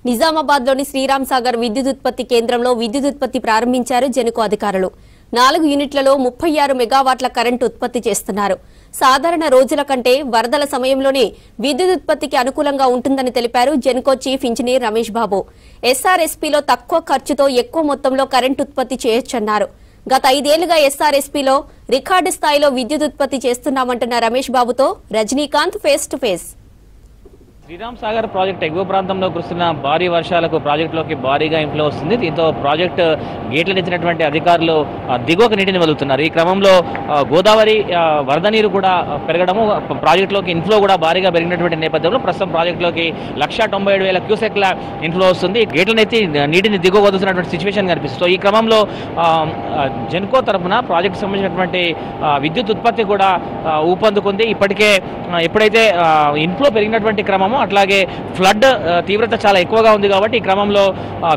నిజామాబాద్లోని శ్రీరామ్ సాగర్ విద్యుత్ ఉత్పత్తి కేంద్రంలో విద్యుత్ ఉత్పత్తి ప్రారంభించారు జెన్కో అధికారులు. 4 యూనిట్లలో 36 మెగావాట్ల కరెంటు ఉత్పత్తి చేస్తున్నారు. సాధారణ రోజుల కంటే వరదల సమయంలోనే విద్యుత్ ఉత్పత్తికి అనుకూలంగా ఉంటుందని తెలిపారు జెన్కో చీఫ్ ఇంజనీర్ రమేష్ బాబు. ఎస్ఆర్ఎస్పీలో తక్కువ ఖర్చుతో ఎక్కువ మొత్తంలో కరెంటు ఉత్పత్తి చేయొచ్చన్నారు. గత 5 ఏళ్లుగా ఎస్ఆర్ఎస్పీలో రికార్డు స్థాయిలో విద్యుత్ ఉత్పత్తి చేస్తున్నామంటున్న రమేష్ బాబుతో Rajinikanth face to face. Sriram Sagar project ఎగువ ప్రాంతంలో కురుస్తున్న భారీ వర్షాలకు ప్రాజెక్టులోకి భారీగా ఇన్ఫ్లో వస్తుంది. దీంతో ప్రాజెక్టు గేట్లు ఎత్తినటువంటి అధికారులు దిగువకు నీటిని వదులుతున్నారు. ఈ క్రమంలో గోదావరి వరద నీరు కూడా పెరగడము, ప్రాజెక్టులోకి ఇన్ఫ్లో కూడా భారీగా పెరిగినటువంటి నేపథ్యంలో ప్రస్తుతం ప్రాజెక్టులోకి 1,97,000 క్యూసెక్ల ఇన్ఫ్లో వస్తుంది. గేట్లను ఎత్తి నీటిని దిగువ వదులుతున్నటువంటి సిచ్యువేషన్ కనిపిస్తుంది. ఈ క్రమంలో జెన్కో తరఫున ప్రాజెక్టు సంబంధించినటువంటి విద్యుత్ ఉత్పత్తి కూడా ఊపందుకుంది. ఇప్పటికే ఎప్పుడైతే ఇన్ఫ్లో పెరిగినటువంటి క్రమం అట్లాగే ఫ్లడ్ తీవ్రత చాలా ఎక్కువగా ఉంది కాబట్టి ఈ క్రమంలో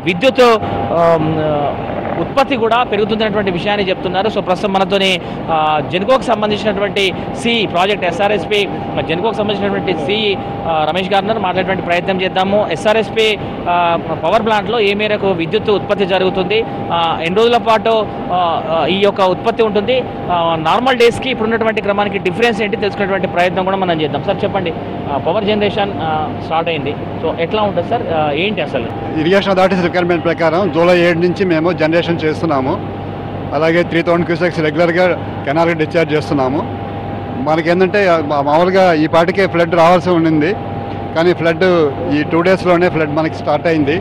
విద్యుత్ ఉత్పత్తి కూడా పెరుగుతున్నటువంటి విషయాన్ని చెప్తున్నారు. సో ప్రస్తుతం మనతోని జెన్కోకు సంబంధించినటువంటి ప్రాజెక్ట్ ఎస్ఆర్ఎస్పీ జెన్కోకు సంబంధించినటువంటి రమేష్ గారు మాట్లాడేటువంటి ప్రయత్నం చేద్దాము. ఎస్ఆర్ఎస్పీ పవర్ ప్లాంట్లో ఏ మేరకు విద్యుత్ ఉత్పత్తి జరుగుతుంది, ఎన్ని రోజుల పాటు ఈ యొక్క ఉత్పత్తి ఉంటుంది, నార్మల్ డేస్కి ఇప్పుడున్నటువంటి క్రమానికి డిఫరెన్స్ ఏంటి తెలుసుకునేటువంటి ప్రయత్నం కూడా మనం చేద్దాం. సార్ చెప్పండి, పవర్ జనరేషన్ స్టార్ట్ అయింది, సో ఎట్లా ఉంటుంది సార్, ఏంటి అసలు? ఇరిగేషన్ అథారిటీస్ రిక్వైర్మెంట్ ప్రకారం జూలై 7 నుంచి మేము జనరేషన్ చేస్తున్నాము. అలాగే 3000 క్యూసెక్స్ రెగ్యులర్గా కెనాల్కి డిశ్చార్జ్ చేస్తున్నాము. మనకేంటంటే మామూలుగా ఈ పాటికే ఫ్లడ్ రావాల్సి ఉండింది, కానీ ఫ్లడ్ ఈ 2 డేస్లోనే ఫ్లడ్ మనకి స్టార్ట్ అయింది.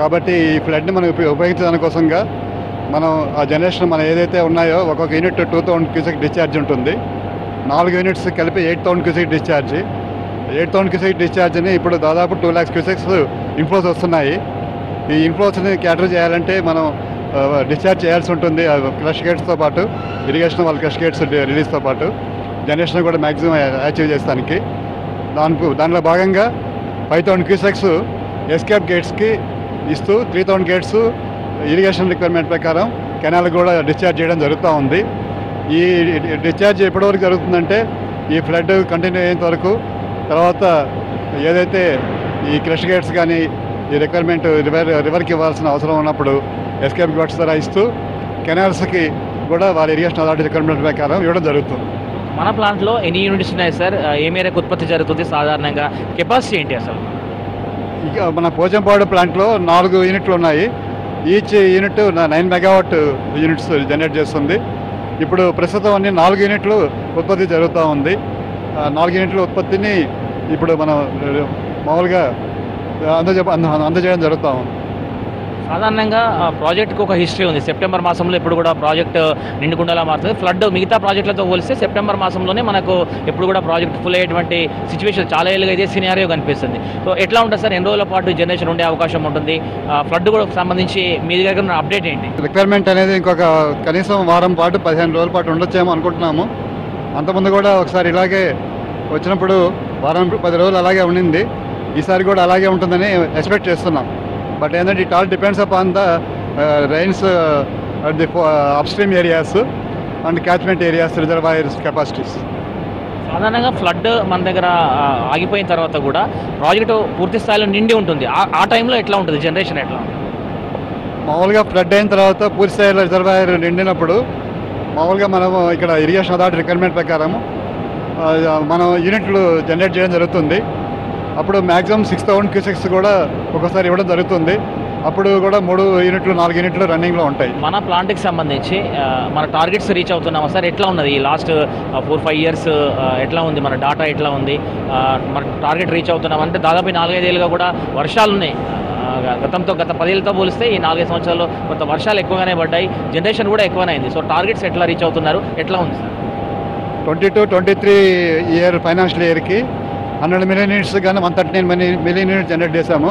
కాబట్టి ఈ ఫ్లడ్ని మనం ఉపయోగించడానికి కోసంగా మనం ఆ జనరేషన్ మనం ఏదైతే ఉన్నాయో ఒక్కొక్క యూనిట్ 2000 క్యూసెక్ డిశ్చార్జ్ ఉంటుంది. 4 యూనిట్స్ కలిపి 8000 క్యూసెక్ డిశ్చార్జ్. 8000 క్యూసెక్ డిశ్చార్జ్ని ఇప్పుడు దాదాపు 2 lakhs క్యూసెక్స్ ఇన్ఫ్లోస్ వస్తున్నాయి. ఈ ఇన్ఫ్లోస్ని క్యాటర్ చేయాలంటే మనం డిశ్చార్జ్ చేయాల్సి ఉంటుంది. క్రష్ గేట్స్తో పాటు ఇరిగేషన్ వాళ్ళ క్రష్ గేట్స్ రిలీజ్తో పాటు జనరేషన్ కూడా మ్యాక్సిమం అచీవ్ చేస్తానికి దానిలో భాగంగా 5000 క్యూసెక్స్ ఎస్కేప్ గేట్స్కి ఇస్తూ 3000 గేట్స్ ఇరిగేషన్ రిక్వైర్మెంట్ ప్రకారం కెనాల్ కూడా డిశ్చార్జ్ చేయడం జరుగుతూ ఉంది. ఈ డిశ్చార్జ్ ఎప్పటివరకు జరుగుతుందంటే ఈ ఫ్లడ్ కంటిన్యూ అయ్యేంత వరకు. తర్వాత ఏదైతే ఈ క్రష్ గేట్స్ కానీ ఈ రిక్వైర్మెంట్ రివర్కి ఇవ్వాల్సిన అవసరం ఉన్నప్పుడు ఎస్కేప్ గేట్స్ ద్వారా ఇస్తూ కెనాల్స్కి కూడా వారి ఇరిగేషన్ అథారిటీ రిక్వైర్మెంట్ ప్రకారం ఇవ్వడం జరుగుతుంది. మన ప్లాంట్లో ఎన్ని యూనిట్స్ ఉన్నాయి సార్, ఏ మేరకు ఉత్పత్తి జరుగుతుంది, సాధారణంగా కెపాసిటీ ఏంటి అసలు? ఇక మన పోచంపాడు ప్లాంట్లో 4 యూనిట్లు ఉన్నాయి. Each unit 9 megawatt units generate చేస్తుంది. ఇప్పుడు ప్రస్తుతం అన్ని 4 యూనిట్లు ఉత్పత్తి జరుగుతూ ఉంది. 4 యూనిట్ల ఉత్పత్తిని ఇప్పుడు మనం మామూలుగా అందజేయడం జరుగుతూ ఉంది. సాధారణంగా ప్రాజెక్టుకు ఒక హిస్టరీ ఉంది. సెప్టెంబర్ మాసంలో ఎప్పుడు కూడా ప్రాజెక్ట్ నిండుకుండలా మారుతుంది. ఫ్లడ్ మిగతా ప్రాజెక్టులతో పోలిస్తే సెప్టెంబర్ మాసంలోనే మనకు ఎప్పుడు కూడా ప్రాజెక్ట్ ఫుల్ అయ్యేటువంటి సిచ్యువేషన్ చాలా ఏళ్ళుగా ఇదే సినారియో కనిపిస్తుంది. సో ఎట్లా ఉంటుంది సార్, ఎన్ని రోజుల పాటు జనరేషన్ ఉండే అవకాశం ఉంటుంది, ఫ్లడ్ కూడా సంబంధించి మీ దగ్గర ఉన్న అప్డేట్ ఏంటి? రిక్వైర్మెంట్ అనేది ఇంకొక కనీసం వారం పాటు 15 రోజుల పాటు ఉండొచ్చేమో అనుకుంటున్నాము. అంతకుముందు కూడా ఒకసారి ఇలాగే వచ్చినప్పుడు వారం 10 రోజులు అలాగే ఉండింది. ఈసారి కూడా అలాగే ఉంటుందని ఎక్స్పెక్ట్ చేస్తున్నాం. బట్ ఏంటంటే it all depends upon the rains at the upstream areas and catchment areas reservoirs capacities. సాధారణంగా ఫ్లడ్ మన దగ్గర ఆగిపోయిన తర్వాత కూడా ప్రాజెక్టు పూర్తి స్థాయిలో నిండి ఉంటుంది. ఆ టైంలో ఎట్లా ఉంటుంది జనరేషన్, ఎట్లా ఉంటుంది? మామూలుగా ఫ్లడ్ అయిన తర్వాత పూర్తి స్థాయిలో రిజర్వాయర్ నిండినప్పుడు మామూలుగా మనము ఇక్కడ ఇరిగేషన్ అథారిటీ రిక్వైర్మెంట్ ప్రకారం మనం యూనిట్లు జనరేట్ చేయడం జరుగుతుంది. అప్పుడు మ్యాక్సిమం 6000 క్యూసెక్స్ కూడా ఒకసారి ఇవ్వడం జరుగుతుంది. అప్పుడు కూడా 3 యూనిట్లు 4 యూనిట్లు రన్నింగ్లో ఉంటాయి. మన ప్లాంట్కి సంబంధించి మన టార్గెట్స్ రీచ్ అవుతున్నామా సార్, ఎట్లా ఉన్నది ఈ లాస్ట్ 4-5 ఇయర్స్ ఎట్లా ఉంది, మన డాటా ఎట్లా ఉంది, మన టార్గెట్ రీచ్ అవుతున్నామంటే దాదాపు 4-5 ఏళ్ళుగా కూడా వర్షాలు ఉన్నాయి. గత 10 ఏళ్ళతో పోలిస్తే ఈ 4-5 సంవత్సరాల్లో కొంత వర్షాలు ఎక్కువగానే పడ్డాయి, జనరేషన్ కూడా ఎక్కువనే అయింది. సో టార్గెట్స్ ఎట్లా రీచ్ అవుతున్నారు, ఎట్లా ఉంది సార్? 22-23 ఇయర్ ఫైనాన్షియల్ ఇయర్కి 100 మిలియన్ యూనిట్స్ కానీ 139 మిలియన్ యూనిట్స్ జనరేట్ చేశాము.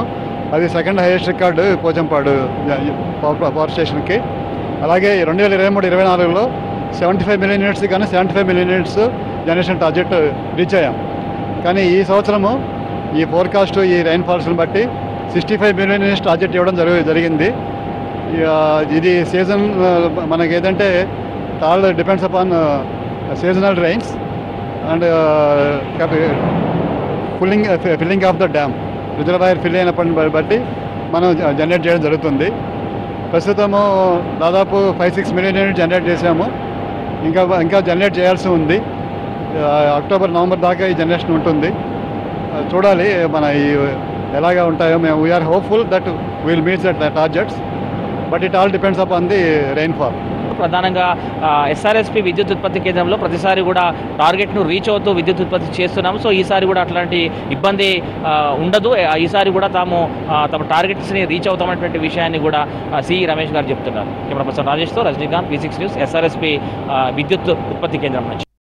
అది second highest record Pochampadu power స్టేషన్కి. అలాగే 2023-24లో 75 మిలియన్ యూనిట్స్ కానీ 75 million units generation target reach అయ్యాం. కానీ ఈ సంవత్సరము ఈ ఫోర్కాస్ట్ ఈ రైన్ఫాల్స్ని బట్టి 65 మిలియన్ యూనిట్స్ టార్గెట్ ఇవ్వడం జరిగింది. ఇది సీజన్ మనకి ఏదంటే all depends upon seasonal rains and filling of the dam. Reservoir fill అయినప్పటిని బట్టి మనం జనరేట్ చేయడం జరుగుతుంది. ప్రస్తుతము దాదాపు 5-6 మిలియన్ యూనిట్ జనరేట్ చేసాము. ఇంకా జనరేట్ చేయాల్సి ఉంది. అక్టోబర్ నవంబర్ దాకా ఈ జనరేషన్ ఉంటుంది. చూడాలి మన ఈ ఎలాగా ఉంటాయో. మేము we are hopeful that will meet that targets, but it all depends upon the rainfall. ప్రధానంగా ఎస్ఆర్ఎస్పి విద్యుత్ ఉత్పత్తి కేంద్రంలో ప్రతిసారి కూడా టార్గెట్ను రీచ్ అవుతూ విద్యుత్ ఉత్పత్తి చేస్తున్నాము. సో ఈసారి కూడా అట్లాంటి ఇబ్బంది ఉండదు. ఈసారి కూడా తమ టార్గెట్స్ని రీచ్ అవుతామనేటువంటి విషయాన్ని కూడా సి రమేష్ గారు చెప్తున్నారు. కెమెరా పర్సన్ రాజేష్తో రజనీకాంత్, V6 న్యూస్, ఎస్ఆర్ఎస్పి విద్యుత్ ఉత్పత్తి కేంద్రం నుంచి.